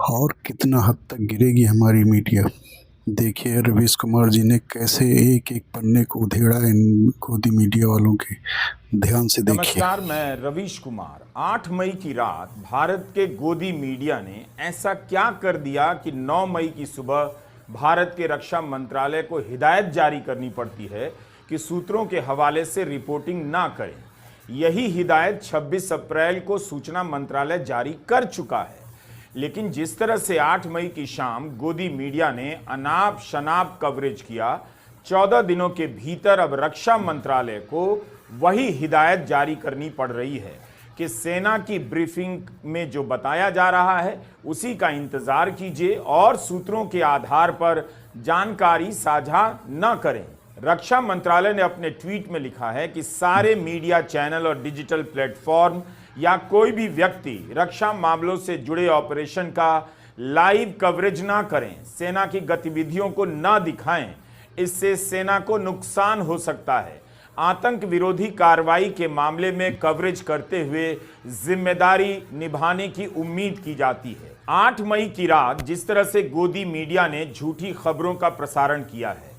और कितना हद तक गिरेगी हमारी मीडिया। देखिए रवीश कुमार जी ने कैसे एक एक पन्ने को उधेड़ा इन गोदी मीडिया वालों के। ध्यान से देखिए। नमस्कार, मैं रवीश कुमार। 8 मई की रात भारत के गोदी मीडिया ने ऐसा क्या कर दिया कि 9 मई की सुबह भारत के रक्षा मंत्रालय को हिदायत जारी करनी पड़ती है कि सूत्रों के हवाले से रिपोर्टिंग ना करें। यही हिदायत 26 अप्रैल को सूचना मंत्रालय जारी कर चुका है। लेकिन जिस तरह से 8 मई की शाम गोदी मीडिया ने अनाप शनाप कवरेज किया, 14 दिनों के भीतर अब रक्षा मंत्रालय को वही हिदायत जारी करनी पड़ रही है कि सेना की ब्रीफिंग में जो बताया जा रहा है उसी का इंतजार कीजिए और सूत्रों के आधार पर जानकारी साझा न करें। रक्षा मंत्रालय ने अपने ट्वीट में लिखा है कि सारे मीडिया चैनल और डिजिटल प्लेटफॉर्म या कोई भी व्यक्ति रक्षा मामलों से जुड़े ऑपरेशन का लाइव कवरेज ना करें, सेना की गतिविधियों को ना दिखाएं। इससे सेना को नुकसान हो सकता है। आतंक विरोधी कार्रवाई के मामले में कवरेज करते हुए जिम्मेदारी निभाने की उम्मीद की जाती है। 8 मई की रात जिस तरह से गोदी मीडिया ने झूठी खबरों का प्रसारण किया है,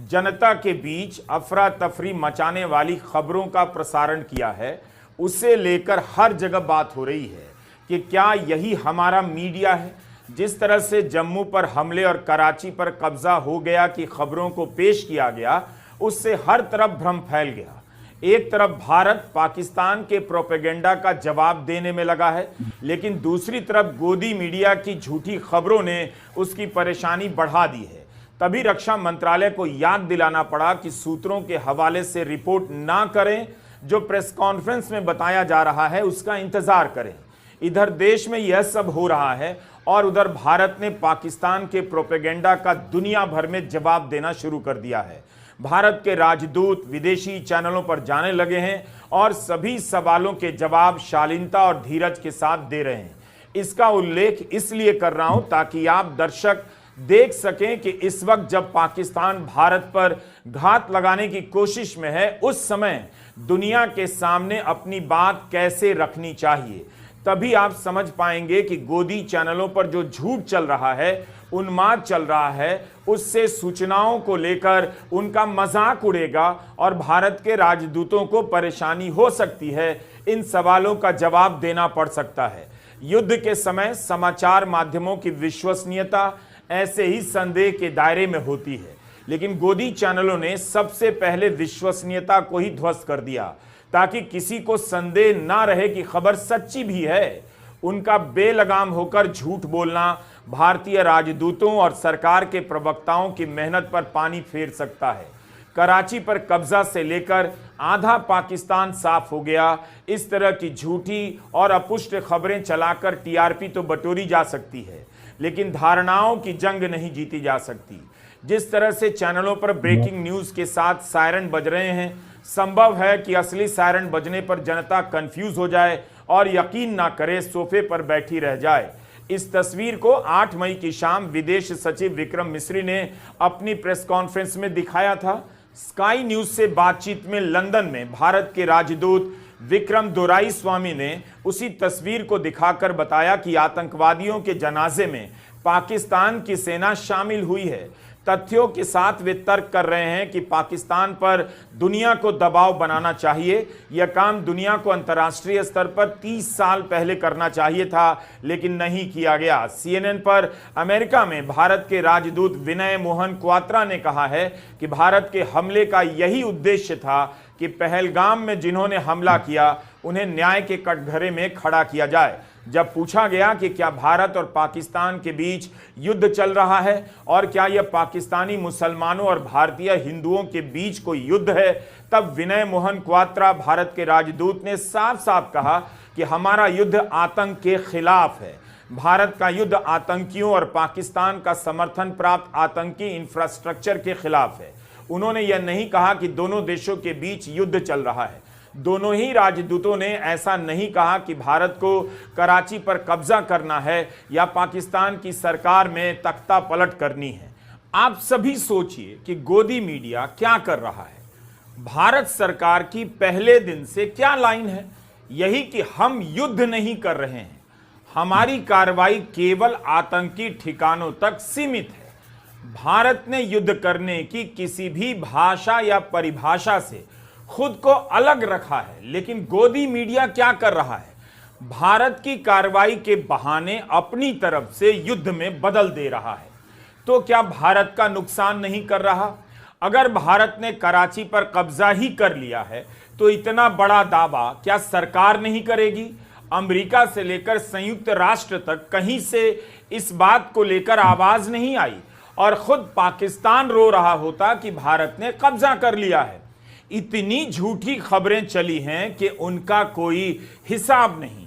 जनता के बीच अफरा तफरी मचाने वाली खबरों का प्रसारण किया है, उसे लेकर हर जगह बात हो रही है कि क्या यही हमारा मीडिया है। जिस तरह से जम्मू पर हमले और कराची पर कब्जा हो गया की खबरों को पेश किया गया, उससे हर तरफ भ्रम फैल गया। एक तरफ भारत पाकिस्तान के प्रोपेगेंडा का जवाब देने में लगा है, लेकिन दूसरी तरफ गोदी मीडिया की झूठी खबरों ने उसकी परेशानी बढ़ा दी है। तभी रक्षा मंत्रालय को याद दिलाना पड़ा कि सूत्रों के हवाले से रिपोर्ट ना करें, जो प्रेस कॉन्फ्रेंस में बताया जा रहा है उसका इंतजार करें। इधर देश में यह सब हो रहा है और उधर भारत ने पाकिस्तान के प्रोपेगेंडा का दुनिया भर में जवाब देना शुरू कर दिया है। भारत के राजदूत विदेशी चैनलों पर जाने लगे हैं और सभी सवालों के जवाब शालीनता और धीरज के साथ दे रहे हैं। इसका उल्लेख इसलिए कर रहा हूं ताकि आप दर्शक देख सकें कि इस वक्त जब पाकिस्तान भारत पर घात लगाने की कोशिश में है, उस समय दुनिया के सामने अपनी बात कैसे रखनी चाहिए। तभी आप समझ पाएंगे कि गोदी चैनलों पर जो झूठ चल रहा है, उन्माद चल रहा है, उससे सूचनाओं को लेकर उनका मजाक उड़ेगा और भारत के राजदूतों को परेशानी हो सकती है। इन सवालों का जवाब देना पड़ सकता है। युद्ध के समय समाचार माध्यमों की विश्वसनीयता ऐसे ही संदेह के दायरे में होती है, लेकिन गोदी चैनलों ने सबसे पहले विश्वसनीयता को ही ध्वस्त कर दिया ताकि किसी को संदेह ना रहे कि खबर सच्ची भी है। उनका बेलगाम होकर झूठ बोलना भारतीय राजदूतों और सरकार के प्रवक्ताओं की मेहनत पर पानी फेर सकता है। कराची पर कब्जा से लेकर आधा पाकिस्तान साफ हो गया। इस तरह की झूठी और अपुष्ट खबरें चलाकर टीआरपी तो बटोरी जा सकती है, लेकिन धारणाओं की जंग नहीं जीती जा सकती। जिस तरह से चैनलों पर ब्रेकिंग न्यूज के साथ सायरन बज रहे हैं, संभव है कि असली सायरन बजने पर जनता कंफ्यूज हो जाए और यकीन ना करे, सोफे पर बैठी रह जाए। इस तस्वीर को 8 मई की शाम विदेश सचिव विक्रम मिस्री ने अपनी प्रेस कॉन्फ्रेंस में दिखाया था। स्काई न्यूज से बातचीत में लंदन में भारत के राजदूत विक्रम दोराईस्वामी ने उसी तस्वीर को दिखाकर बताया कि आतंकवादियों के जनाजे में पाकिस्तान की सेना शामिल हुई है। तथ्यों के साथ वे तर्क कर रहे हैं कि पाकिस्तान पर दुनिया को दबाव बनाना चाहिए। यह काम दुनिया को अंतर्राष्ट्रीय स्तर पर 30 साल पहले करना चाहिए था, लेकिन नहीं किया गया। सीएनएन पर अमेरिका में भारत के राजदूत विनय मोहन क्वात्रा ने कहा है कि भारत के हमले का यही उद्देश्य था कि पहलगाम में जिन्होंने हमला किया उन्हें न्याय के कटघरे में खड़ा किया जाए। जब पूछा गया कि क्या भारत और पाकिस्तान के बीच युद्ध चल रहा है और क्या यह पाकिस्तानी मुसलमानों और भारतीय हिंदुओं के बीच कोई युद्ध है, तब विनय मोहन क्वात्रा भारत के राजदूत ने साफ साफ कहा कि हमारा युद्ध आतंक के खिलाफ है। भारत का युद्ध आतंकियों और पाकिस्तान का समर्थन प्राप्त आतंकी इंफ्रास्ट्रक्चर के खिलाफ है। उन्होंने यह नहीं कहा कि दोनों देशों के बीच युद्ध चल रहा है। दोनों ही राजदूतों ने ऐसा नहीं कहा कि भारत को कराची पर कब्जा करना है या पाकिस्तान की सरकार में तख्ता पलट करनी है। आप सभी सोचिए कि गोदी मीडिया क्या कर रहा है। भारत सरकार की पहले दिन से क्या लाइन है, यही कि हम युद्ध नहीं कर रहे हैं, हमारी कार्रवाई केवल आतंकी ठिकानों तक सीमित है। भारत ने युद्ध करने की किसी भी भाषा या परिभाषा से खुद को अलग रखा है, लेकिन गोदी मीडिया क्या कर रहा है? भारत की कार्रवाई के बहाने अपनी तरफ से युद्ध में बदल दे रहा है। तो क्या भारत का नुकसान नहीं कर रहा? अगर भारत ने कराची पर कब्जा ही कर लिया है तो इतना बड़ा दावा क्या सरकार नहीं करेगी? अमेरिका से लेकर संयुक्त राष्ट्र तक कहीं से इस बात को लेकर आवाज नहीं आई और खुद पाकिस्तान रो रहा होता कि भारत ने कब्जा कर लिया है। इतनी झूठी खबरें चली हैं कि उनका कोई हिसाब नहीं।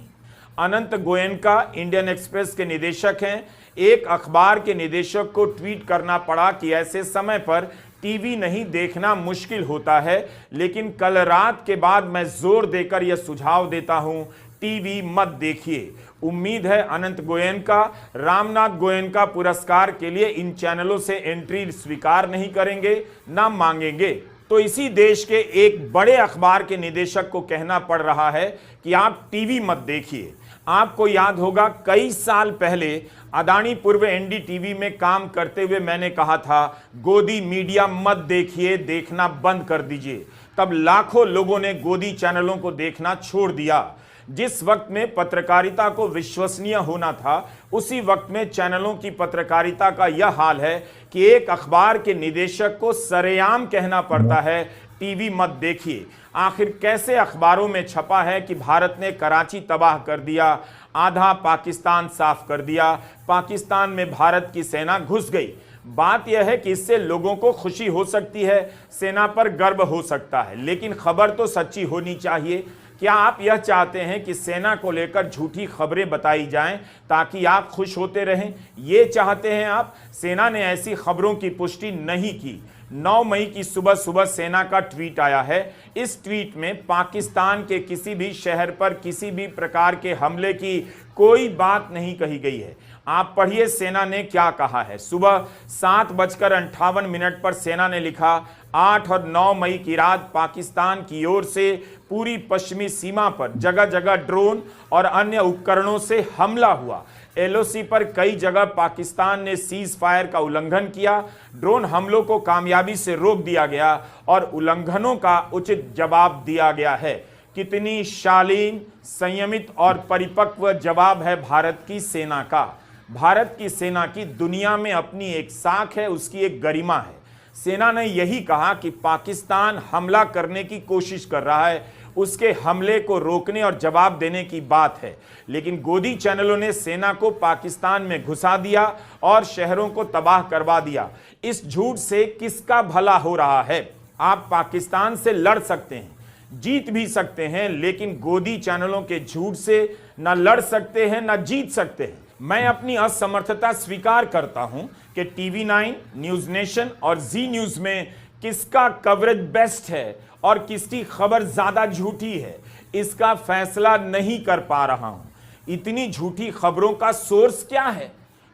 अनंत गोयनका इंडियन एक्सप्रेस के निदेशक हैं। एक अखबार के निदेशक को ट्वीट करना पड़ा कि ऐसे समय पर टीवी नहीं देखना मुश्किल होता है, लेकिन कल रात के बाद मैं जोर देकर यह सुझाव देता हूं, टीवी मत देखिए। उम्मीद है अनंत गोयनका रामनाथ गोयनका पुरस्कार के लिए इन चैनलों से एंट्री स्वीकार नहीं करेंगे, ना मांगेंगे। तो इसी देश के एक बड़े अखबार के निदेशक को कहना पड़ रहा है कि आप टीवी मत देखिए। आपको याद होगा कई साल पहले अदानी पूर्व एनडीटीवी में काम करते हुए मैंने कहा था गोदी मीडिया मत देखिए, देखना बंद कर दीजिए। तब लाखों लोगों ने गोदी चैनलों को देखना छोड़ दिया। जिस वक्त में पत्रकारिता को विश्वसनीय होना था, उसी वक्त में चैनलों की पत्रकारिता का यह हाल है कि एक अखबार के निदेशक को सरेआम कहना पड़ता है टीवी मत देखिए। आखिर कैसे अखबारों में छपा है कि भारत ने कराची तबाह कर दिया, आधा पाकिस्तान साफ कर दिया, पाकिस्तान में भारत की सेना घुस गई। बात यह है कि इससे लोगों को खुशी हो सकती है, सेना पर गर्व हो सकता है, लेकिन खबर तो सच्ची होनी चाहिए। क्या आप यह चाहते हैं कि सेना को लेकर झूठी खबरें बताई जाएं ताकि आप खुश होते रहें? ये चाहते हैं आप? सेना ने ऐसी खबरों की पुष्टि नहीं की। 9 मई की सुबह सुबह सेना का ट्वीट आया है। इस ट्वीट में पाकिस्तान के किसी भी शहर पर किसी भी प्रकार के हमले की कोई बात नहीं कही गई है। आप पढ़िए सेना ने क्या कहा है। सुबह 7:58 पर सेना ने लिखा, 8 और 9 मई की रात पाकिस्तान की ओर से पूरी पश्चिमी सीमा पर जगह जगह ड्रोन और अन्य उपकरणों से हमला हुआ। एलओसी पर कई जगह पाकिस्तान ने सीज फायर का उल्लंघन किया। ड्रोन हमलों को कामयाबी से रोक दिया गया और उल्लंघनों का उचित जवाब दिया गया है। कितनी शालीन, संयमित और परिपक्व जवाब है भारत की सेना का। भारत की सेना की दुनिया में अपनी एक साख है, उसकी एक गरिमा है। सेना ने यही कहा कि पाकिस्तान हमला करने की कोशिश कर रहा है, उसके हमले को रोकने और जवाब देने की बात है। लेकिन गोदी चैनलों ने सेना को पाकिस्तान में घुसा दिया और शहरों को तबाह करवा दिया। इस झूठ से किसका भला हो रहा है? आप पाकिस्तान से लड़ सकते हैं, जीत भी सकते हैं, लेकिन गोदी चैनलों के झूठ से न लड़ सकते हैं न जीत सकते हैं। मैं अपनी असमर्थता स्वीकार करता हूं कि टीवी 9, न्यूज नेशन और जी न्यूज में किसका कवरेज बेस्ट है और किसकी खबर ज्यादा झूठी है, इसका फैसला नहीं कर पा रहा हूं। इतनी झूठी खबरों का सोर्स क्या है?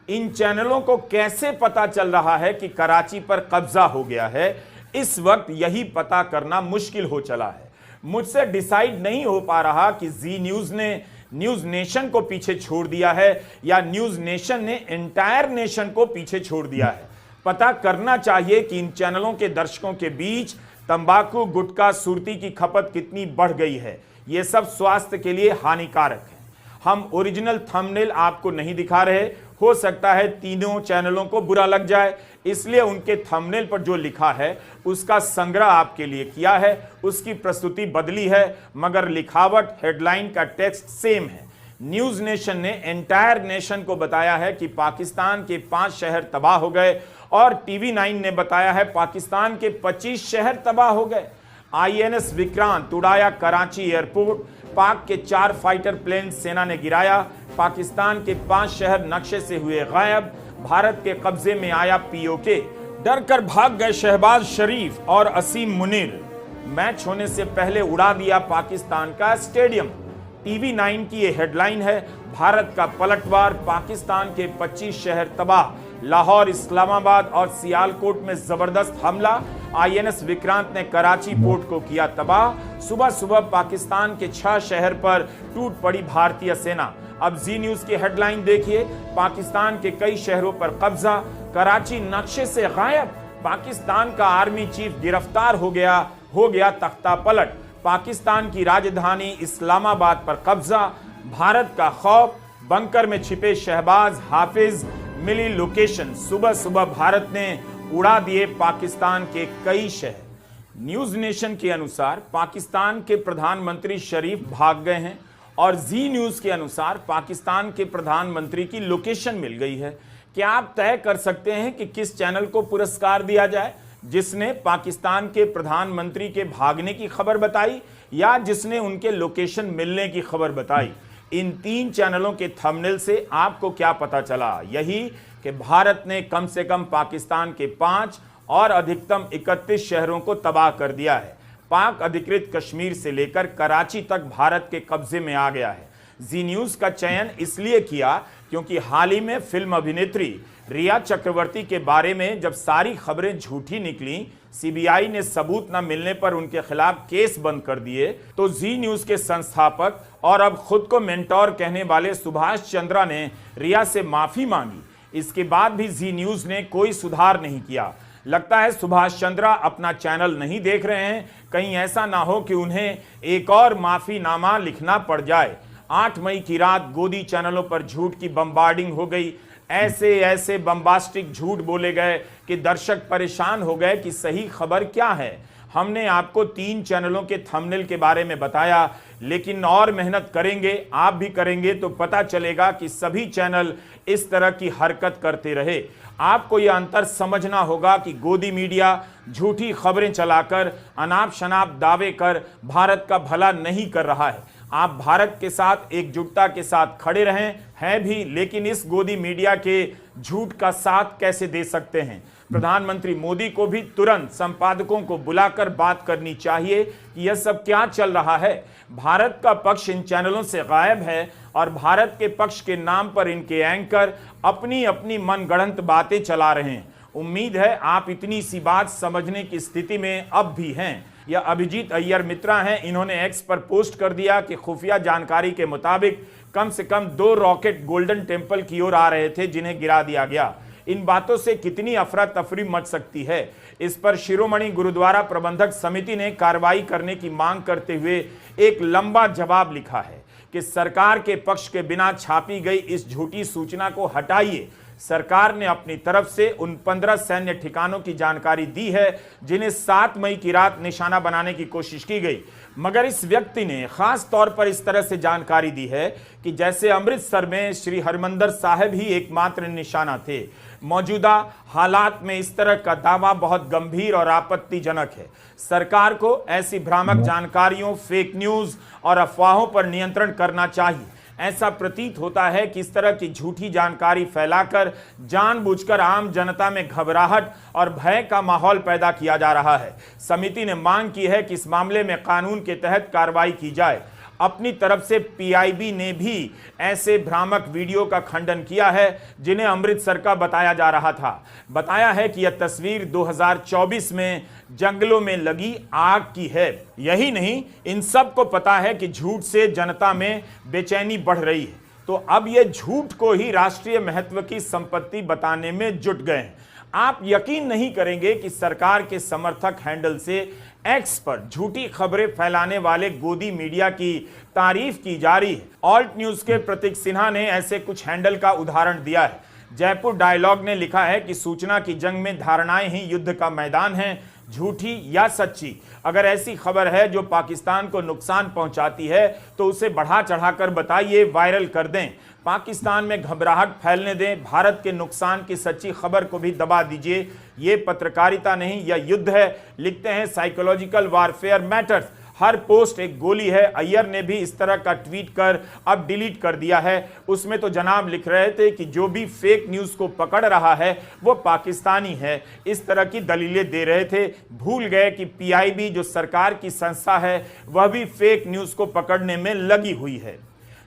इन चैनलों को कैसे पता चल रहा है कि कराची पर कब्जा हो गया है? इस वक्त यही पता करना मुश्किल हो चला है। मुझसे डिसाइड नहीं हो पा रहा कि जी न्यूज ने न्यूज नेशन को पीछे छोड़ दिया है या न्यूज नेशन ने एंटायर नेशन को पीछे छोड़ दिया है। पता करना चाहिए कि इन चैनलों के दर्शकों के बीच तंबाकू, गुटखा, सुर्ती की खपत कितनी बढ़ गई है। यह सब स्वास्थ्य के लिए हानिकारक है। हम ओरिजिनल थंबनेल आपको नहीं दिखा रहे, हो सकता है तीनों चैनलों को बुरा लग जाए, इसलिए उनके थंबनेल पर जो लिखा है उसका संग्रह आपके लिए किया है, उसकी प्रस्तुति बदली है, मगर लिखावट, हेडलाइन का टेक्स्ट सेम है। न्यूज नेशन ने एंटायर नेशन को बताया है कि पाकिस्तान के 5 शहर तबाह हो गए और टीवी 9 ने बताया है पाकिस्तान के 25 शहर तबाह हो गए। आईएनएस विक्रांत उड़ाया कराची एयरपोर्ट, पाक के 4 फाइटर प्लेन सेना ने गिराया, पाकिस्तान के 5 शहर नक्शे से हुए गायब, भारत के कब्जे में आया पीओके, डर कर भाग गए शहबाज शरीफ और असीम मुनीर, मैच होने से पहले उड़ा दिया पाकिस्तान का स्टेडियम। टीवी 9 की ये हेडलाइन है, भारत का पलटवार, पाकिस्तान के 25 शहर तबाह, लाहौर, इस्लामाबाद और सियालकोट में जबरदस्त हमला, आईएनएस विक्रांत ने कराची पोर्ट को किया तबाह, सुबह सुबह पाकिस्तान के 6 शहर पर टूट पड़ी भारतीय सेना, अब जी न्यूज की हेडलाइन देखिए, पाकिस्तान के कई शहरों पर कब्जा, कराची नक्शे से गायब, पाकिस्तान का आर्मी चीफ गिरफ्तार हो गया तख्ता पलट, पाकिस्तान की राजधानी इस्लामाबाद पर कब्जा, भारत का खौफ, बंकर में छिपे शहबाज हाफिज, मिली लोकेशन, सुबह सुबह भारत ने उड़ा दिए पाकिस्तान के कई शहर। न्यूज नेशन के अनुसार पाकिस्तान के प्रधानमंत्री शरीफ भाग गए हैं और जी न्यूज के अनुसार पाकिस्तान के प्रधानमंत्री की लोकेशन मिल गई है। क्या आप तय कर सकते हैं कि किस चैनल को पुरस्कार दिया जाए, जिसने पाकिस्तान के प्रधानमंत्री के भागने की खबर बताई या जिसने उनके लोकेशन मिलने की खबर बताई? इन 3 चैनलों के थंबनेल से आपको क्या पता चला? यही कि भारत ने कम से कम पाकिस्तान के 5 और अधिकतम 31 शहरों को तबाह कर दिया है। पाक अधिकृत कश्मीर से लेकर कराची तक भारत के कब्जे में आ गया है। जी न्यूज का चयन इसलिए किया क्योंकि हाल ही में फिल्म अभिनेत्री रिया चक्रवर्ती के बारे में जब सारी खबरें झूठी निकली, सीबीआई ने सबूत न मिलने पर उनके खिलाफ केस बंद कर दिए, तो जी न्यूज के संस्थापक और अब खुद को मेंटोर कहने वाले सुभाष चंद्रा ने रिया से माफी मांगी। इसके बाद भी जी न्यूज ने कोई सुधार नहीं किया। लगता है सुभाष चंद्रा अपना चैनल नहीं देख रहे हैं, कहीं ऐसा ना हो कि उन्हें एक और माफीनामा लिखना पड़ जाए। 8 मई की रात गोदी चैनलों पर झूठ की बम्बार्डिंग हो गई। ऐसे बम्बास्टिक झूठ बोले गए कि दर्शक परेशान हो गए कि सही खबर क्या है। हमने आपको 3 चैनलों के थंबनेल के बारे में बताया, लेकिन और मेहनत करेंगे, आप भी करेंगे तो पता चलेगा कि सभी चैनल इस तरह की हरकत करते रहे। आपको यह अंतर समझना होगा कि गोदी मीडिया झूठी खबरें चलाकर, अनाप शनाप दावे कर भारत का भला नहीं कर रहा है। आप भारत के साथ एकजुटता के साथ खड़े हैं भी, लेकिन इस गोदी मीडिया के झूठ का साथ कैसे दे सकते हैं? प्रधानमंत्री मोदी को भी तुरंत संपादकों को बुलाकर बात करनी चाहिए कि यह सब क्या चल रहा है। भारत का पक्ष इन चैनलों से गायब है और भारत के पक्ष के नाम पर इनके एंकर अपनी अपनी मनगढ़ंत बातें चला रहे हैं। उम्मीद है आप इतनी सी बात समझने की स्थिति में अब भी हैं। यह अभिजीत अय्यर मित्रा हैं, इन्होंने एक्स पर पोस्ट कर दिया कि खुफिया जानकारी के मुताबिक कम से कम 2 रॉकेट गोल्डन टेम्पल की ओर आ रहे थे, जिन्हें गिरा दिया गया। इन बातों से कितनी अफरा तफरी मच सकती है? इस पर शिरोमणि गुरुद्वारा प्रबंधक समिति ने कार्रवाई करने की मांग करते हुए एक लंबा जवाब लिखा है कि सरकार के पक्ष के बिना छापी गई इस झूठी सूचना को हटाइए। सरकार ने अपनी तरफ से उन 15 सैन्य ठिकानों की जानकारी दी है जिन्हें 7 मई की रात निशाना बनाने की कोशिश की गई, मगर इस व्यक्ति ने खास तौर पर इस तरह से जानकारी दी है कि जैसे अमृतसर में श्री हरमंदिर साहिब ही एकमात्र निशाना थे। मौजूदा हालात में इस तरह का दावा बहुत गंभीर और आपत्तिजनक है। सरकार को ऐसी भ्रामक जानकारियों, फेक न्यूज और अफवाहों पर नियंत्रण करना चाहिए। ऐसा प्रतीत होता है कि इस तरह की झूठी जानकारी फैलाकर जानबूझकर आम जनता में घबराहट और भय का माहौल पैदा किया जा रहा है। समिति ने मांग की है कि इस मामले में कानून के तहत कार्रवाई की जाए। अपनी तरफ से पीआईबी ने भी ऐसे भ्रामक वीडियो का खंडन किया है जिन्हें अमृतसर का बताया जा रहा था। बताया है कि यह तस्वीर 2024 में जंगलों में लगी आग की है। यही नहीं, इन सब को पता है कि झूठ से जनता में बेचैनी बढ़ रही है, तो अब ये झूठ को ही राष्ट्रीय महत्व की संपत्ति बताने में जुट गए हैं। आप यकीन नहीं करेंगे कि सरकार के समर्थक हैंडल से एक्स पर झूठी खबरें फैलाने वाले गोदी मीडिया की तारीफ की जा रही है। ऑल्ट न्यूज के प्रतीक सिन्हा ने ऐसे कुछ हैंडल का उदाहरण दिया है। जयपुर डायलॉग ने लिखा है कि सूचना की जंग में धारणाएं ही युद्ध का मैदान है, झूठी या सच्ची। अगर ऐसी खबर है जो पाकिस्तान को नुकसान पहुंचाती है तो उसे बढ़ा चढ़ाकर बताइए, वायरल कर दें, पाकिस्तान में घबराहट फैलने दें, भारत के नुकसान की सच्ची खबर को भी दबा दीजिए। ये पत्रकारिता नहीं, यह युद्ध है। लिखते हैं साइकोलॉजिकल वारफेयर मैटर्स। हर पोस्ट एक गोली है। अय्यर ने भी इस तरह का ट्वीट कर अब डिलीट कर दिया है। उसमें तो जनाब लिख रहे थे कि जो भी फेक न्यूज को पकड़ रहा है वो पाकिस्तानी है, इस तरह की दलीलें दे रहे थे। भूल गए कि पीआईबी जो सरकार की संस्था है वह भी फेक न्यूज को पकड़ने में लगी हुई है।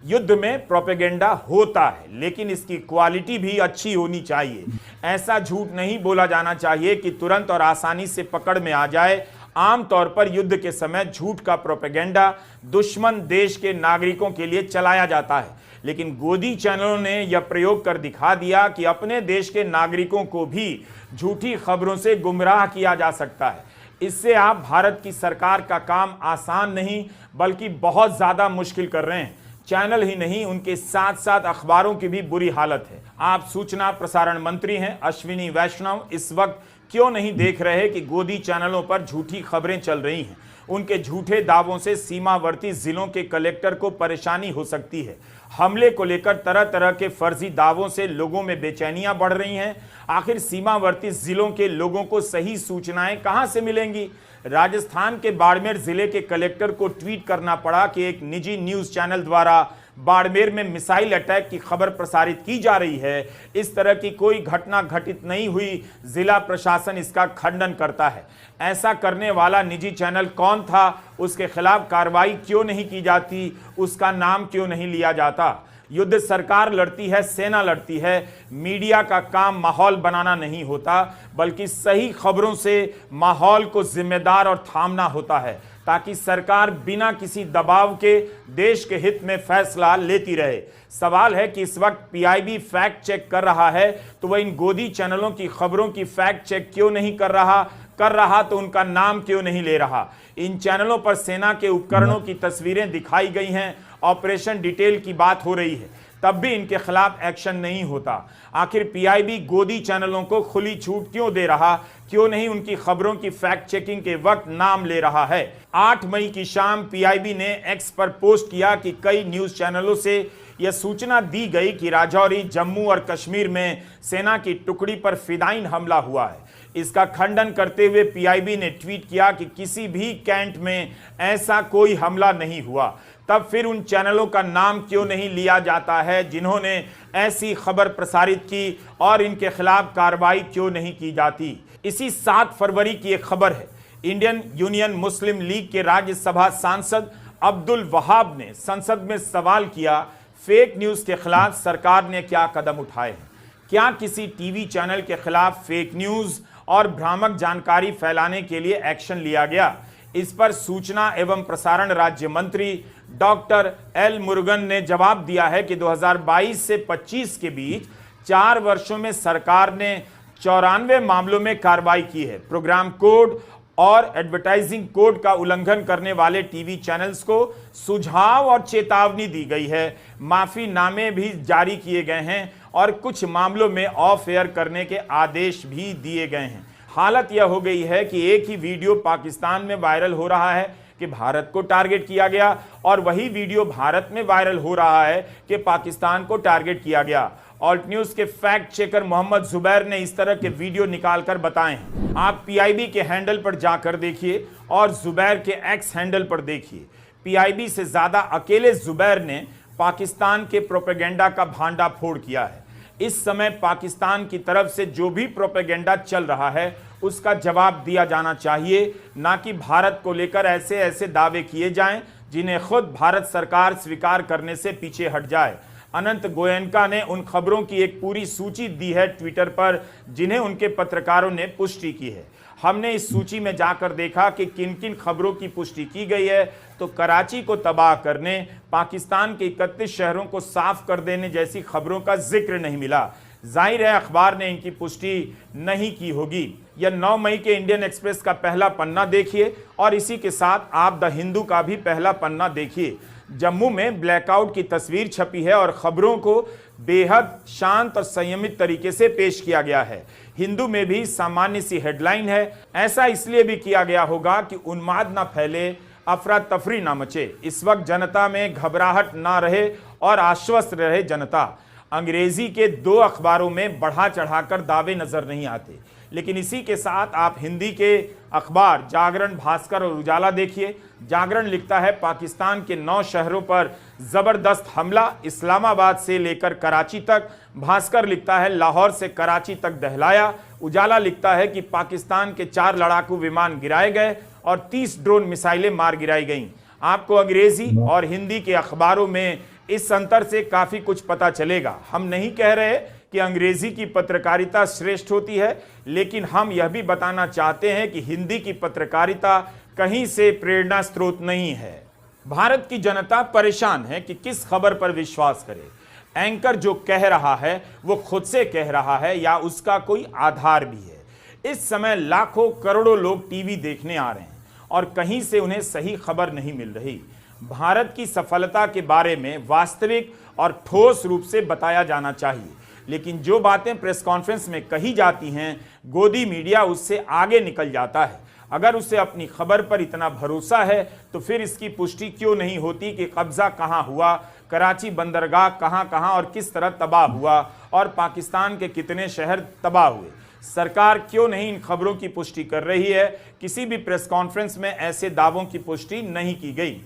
युद्ध में प्रोपेगेंडा होता है, लेकिन इसकी क्वालिटी भी अच्छी होनी चाहिए। ऐसा झूठ नहीं बोला जाना चाहिए कि तुरंत और आसानी से पकड़ में आ जाए। आमतौर पर युद्ध के समय झूठ का प्रोपेगेंडा दुश्मन देश के नागरिकों के लिए चलाया जाता है, लेकिन गोदी चैनलों ने यह प्रयोग कर दिखा दिया कि अपने देश के नागरिकों को भी झूठी खबरों से गुमराह किया जा सकता है। इससे आप भारत की सरकार का काम आसान नहीं बल्कि बहुत ज्यादा मुश्किल कर रहे हैं। चैनल ही नहीं, उनके साथ साथ अखबारों की भी बुरी हालत है। आप सूचना प्रसारण मंत्री हैं अश्विनी वैष्णव, इस वक्त क्यों नहीं देख रहे कि गोदी चैनलों पर झूठी खबरें चल रही हैं? उनके झूठे दावों से सीमावर्ती जिलों के कलेक्टर को परेशानी हो सकती है। हमले को लेकर तरह तरह के फर्जी दावों से लोगों में बेचैनियां बढ़ रही हैं। आखिर सीमावर्ती जिलों के लोगों को सही सूचनाएं कहां से मिलेंगी? राजस्थान के बाड़मेर जिले के कलेक्टर को ट्वीट करना पड़ा कि एक निजी न्यूज चैनल द्वारा बाड़मेर में मिसाइल अटैक की खबर प्रसारित की जा रही है। इस तरह की कोई घटना घटित नहीं हुई। जिला प्रशासन इसका खंडन करता है। ऐसा करने वाला निजी चैनल कौन था? उसके खिलाफ कार्रवाई क्यों नहीं की जाती? उसका नाम क्यों नहीं लिया जाता? युद्ध सरकार लड़ती है, सेना लड़ती है। मीडिया का काम माहौल बनाना नहीं होता बल्कि सही खबरों से माहौल को जिम्मेदार और थामना होता है, ताकि सरकार बिना किसी दबाव के देश के हित में फैसला लेती रहे। सवाल है कि इस वक्त पीआईबी फैक्ट चेक कर रहा है तो वह इन गोदी चैनलों की खबरों की फैक्ट चेक क्यों नहीं कर रहा तो उनका नाम क्यों नहीं ले रहा? इन चैनलों पर सेना के उपकरणों की तस्वीरें दिखाई गई हैं, ऑपरेशन डिटेल की बात हो रही है, तब भी इनके खिलाफ एक्शन नहीं होता। आखिर पीआईबी गोदी चैनलों को खुली छूट क्यों दे रहा? क्यों नहीं उनकी खबरों की फैक्ट चेकिंग के वक्त नाम ले रहा है? 8 मई की शाम पीआईबी ने एक्स पर पोस्ट किया कि कई न्यूज चैनलों से यह सूचना दी गई कि राजौरी, जम्मू और कश्मीर में सेना की टुकड़ी पर फिदायीन हमला हुआ है। इसका खंडन करते हुए पीआईबी ने ट्वीट किया कि किसी भी कैंट में ऐसा कोई हमला नहीं हुआ। तब फिर उन चैनलों का नाम क्यों नहीं लिया जाता है जिन्होंने ऐसी खबर प्रसारित की, और इनके खिलाफ कार्रवाई क्यों नहीं की जाती? इसी 7 फरवरी की एक खबर है। इंडियन यूनियन मुस्लिम लीग के राज्यसभा सांसद अब्दुल वहाब ने संसद में सवाल किया, फेक न्यूज के खिलाफ सरकार ने क्या कदम उठाए हैं? क्या किसी टीवी चैनल के खिलाफ फेक न्यूज और भ्रामक जानकारी फैलाने के लिए एक्शन लिया गया? इस पर सूचना एवं प्रसारण राज्य मंत्री डॉक्टर एल मुरुगन ने जवाब दिया है कि 2022 से 25 के बीच 4 वर्षों में सरकार ने 94 मामलों में कार्रवाई की है। प्रोग्राम कोड और एडवर्टाइजिंग कोड का उल्लंघन करने वाले टीवी चैनल्स को सुझाव और चेतावनी दी गई है। माफीनामे भी जारी किए गए हैं और कुछ मामलों में ऑफ एयर करने के आदेश भी दिए गए हैं। हालत यह हो गई है कि एक ही वीडियो पाकिस्तान में वायरल हो रहा है कि भारत को टारगेट किया गया, और वही वीडियो भारत में वायरल हो रहा है कि पाकिस्तान को टारगेट किया गया। ऑल्ट न्यूज के फैक्ट चेकर मोहम्मद जुबैर ने इस तरह के वीडियो निकालकर बताए हैं। आप पीआईबी के हैंडल पर जाकर देखिए और जुबैर के एक्स हैंडल पर देखिए। पीआईबी से ज्यादा अकेले जुबैर ने पाकिस्तान के प्रोपेगेंडा का भांडाफोड़ किया है। इस समय पाकिस्तान की तरफ से जो भी प्रोपेगेंडा चल रहा है उसका जवाब दिया जाना चाहिए, ना कि भारत को लेकर ऐसे ऐसे दावे किए जाएं जिन्हें खुद भारत सरकार स्वीकार करने से पीछे हट जाए। अनंत गोयनका ने उन खबरों की एक पूरी सूची दी है ट्विटर पर जिन्हें उनके पत्रकारों ने पुष्टि की है। हमने इस सूची में जाकर देखा कि किन किन खबरों की पुष्टि की गई है, तो कराची को तबाह करने, पाकिस्तान के 31 शहरों को साफ कर देने जैसी खबरों का जिक्र नहीं मिला। जाहिर है अखबार ने इनकी पुष्टि नहीं की होगी। यह 9 मई के इंडियन एक्सप्रेस का पहला पन्ना देखिए और इसी के साथ आप द हिंदू का भी पहला पन्ना देखिए। जम्मू में ब्लैकआउट की तस्वीर छपी है और खबरों को बेहद शांत और संयमित तरीके से पेश किया गया है। हिंदू में भी सामान्य सी हेडलाइन है। ऐसा इसलिए भी किया गया होगा कि उन्माद ना फैले, अफरा तफरी ना मचे, इस वक्त जनता में घबराहट ना रहे और आश्वस्त रहे जनता। अंग्रेजी के 2 अखबारों में बढ़ा चढ़ाकर दावे नजर नहीं आते, लेकिन इसी के साथ आप हिंदी के अखबार जागरण, भास्कर और उजाला देखिए। जागरण लिखता है पाकिस्तान के 9 शहरों पर जबरदस्त हमला, इस्लामाबाद से लेकर कराची तक। भास्कर लिखता है लाहौर से कराची तक दहलाया। उजाला लिखता है कि पाकिस्तान के 4 लड़ाकू विमान गिराए गए और 30 ड्रोन मिसाइलें मार गिराई गईं। आपको अंग्रेजी और हिंदी के अखबारों में इस अंतर से काफी कुछ पता चलेगा। हम नहीं कह रहे कि अंग्रेजी की पत्रकारिता श्रेष्ठ होती है, लेकिन हम यह भी बताना चाहते हैं कि हिंदी की पत्रकारिता कहीं से प्रेरणा स्रोत नहीं है। भारत की जनता परेशान है कि किस खबर पर विश्वास करे। एंकर जो कह रहा है वो खुद से कह रहा है या उसका कोई आधार भी है। इस समय लाखों करोड़ों लोग टीवी देखने आ रहे हैं और कहीं से उन्हें सही खबर नहीं मिल रही। भारत की सफलता के बारे में वास्तविक और ठोस रूप से बताया जाना चाहिए, लेकिन जो बातें प्रेस कॉन्फ्रेंस में कही जाती हैं, गोदी मीडिया उससे आगे निकल जाता है। अगर उसे अपनी खबर पर इतना भरोसा है तो फिर इसकी पुष्टि क्यों नहीं होती कि कब्जा कहां हुआ, कराची बंदरगाह कहां कहां और किस तरह तबाह हुआ और पाकिस्तान के कितने शहर तबाह हुए। सरकार क्यों नहीं इन खबरों की पुष्टि कर रही है? किसी भी प्रेस कॉन्फ्रेंस में ऐसे दावों की पुष्टि नहीं की गई।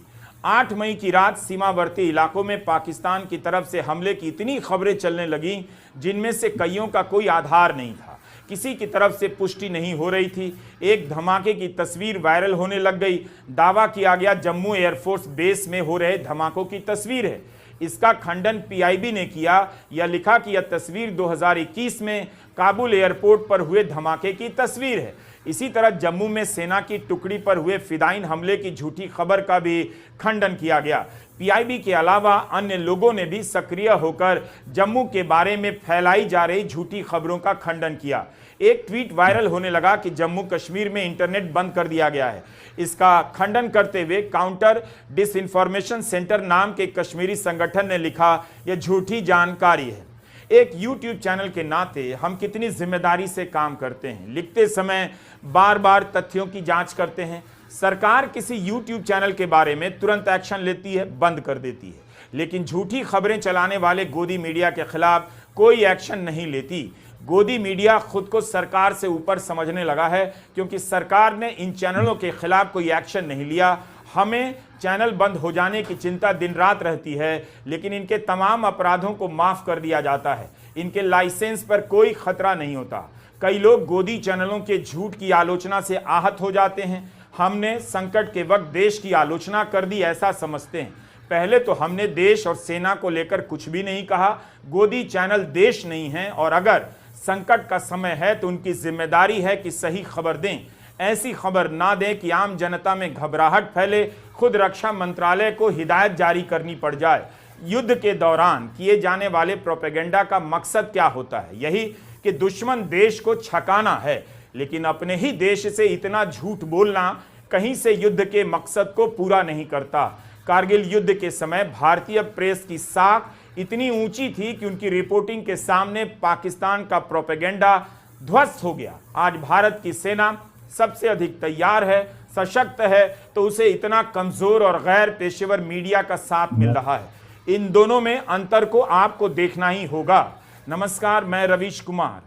8 मई की रात सीमावर्ती इलाकों में पाकिस्तान की तरफ से हमले की इतनी खबरें चलने लगीं जिनमें से कईयों का कोई आधार नहीं था, किसी की तरफ से पुष्टि नहीं हो रही थी। एक धमाके की तस्वीर वायरल होने लग गई। दावा किया गया जम्मू एयरफोर्स बेस में हो रहे धमाकों की तस्वीर है। इसका खंडन पीआईबी ने किया या लिखा कि यह तस्वीर 2021 में काबुल एयरपोर्ट पर हुए धमाके की तस्वीर है। इसी तरह जम्मू में सेना की टुकड़ी पर हुए फिदाइन हमले की झूठी खबर का भी खंडन किया गया। पीआईबी के अलावा अन्य लोगों ने भी सक्रिय होकर जम्मू के बारे में फैलाई जा रही झूठी खबरों का खंडन किया। एक ट्वीट वायरल होने लगा कि जम्मू कश्मीर में इंटरनेट बंद कर दिया गया है। इसका खंडन करते हुए काउंटर डिसइंफॉर्मेशन सेंटर नाम के कश्मीरी संगठन ने लिखा, यह झूठी जानकारी है। एक YouTube चैनल के नाते हम कितनी जिम्मेदारी से काम करते हैं। लिखते समय बार बार तथ्यों की जांच करते हैं। सरकार किसी YouTube चैनल के बारे में तुरंत एक्शन लेती है, बंद कर देती है, लेकिन झूठी खबरें चलाने वाले गोदी मीडिया के खिलाफ कोई एक्शन नहीं लेती। गोदी मीडिया खुद को सरकार से ऊपर समझने लगा है, क्योंकि सरकार ने इन चैनलों के खिलाफ कोई एक्शन नहीं लिया। हमें चैनल बंद हो जाने की चिंता दिन रात रहती है, लेकिन इनके तमाम अपराधों को माफ कर दिया जाता है। इनके लाइसेंस पर कोई खतरा नहीं होता। कई लोग गोदी चैनलों के झूठ की आलोचना से आहत हो जाते हैं। हमने संकट के वक्त देश की आलोचना कर दी ऐसा समझते हैं। पहले तो हमने देश और सेना को लेकर कुछ भी नहीं कहा। गोदी चैनल देश नहीं है और अगर संकट का समय है तो उनकी जिम्मेदारी है कि सही खबर दें। ऐसी खबर ना दें कि आम जनता में घबराहट फैले, खुद रक्षा मंत्रालय को हिदायत जारी करनी पड़ जाए। युद्ध के दौरान किए जाने वाले प्रोपेगेंडा का मकसद क्या होता है? यही कि दुश्मन देश को छकाना है, लेकिन अपने ही देश से इतना झूठ बोलना कहीं से युद्ध के मकसद को पूरा नहीं करता। कारगिल युद्ध के समय भारतीय प्रेस की साख इतनी ऊंची थी कि उनकी रिपोर्टिंग के सामने पाकिस्तान का प्रोपेगेंडा ध्वस्त हो गया। आज भारत की सेना सबसे अधिक तैयार है, सशक्त है, तो उसे इतना कमजोर और गैर पेशेवर मीडिया का साथ मिल रहा है। इन दोनों में अंतर को आपको देखना ही होगा। नमस्कार, मैं रवीश कुमार।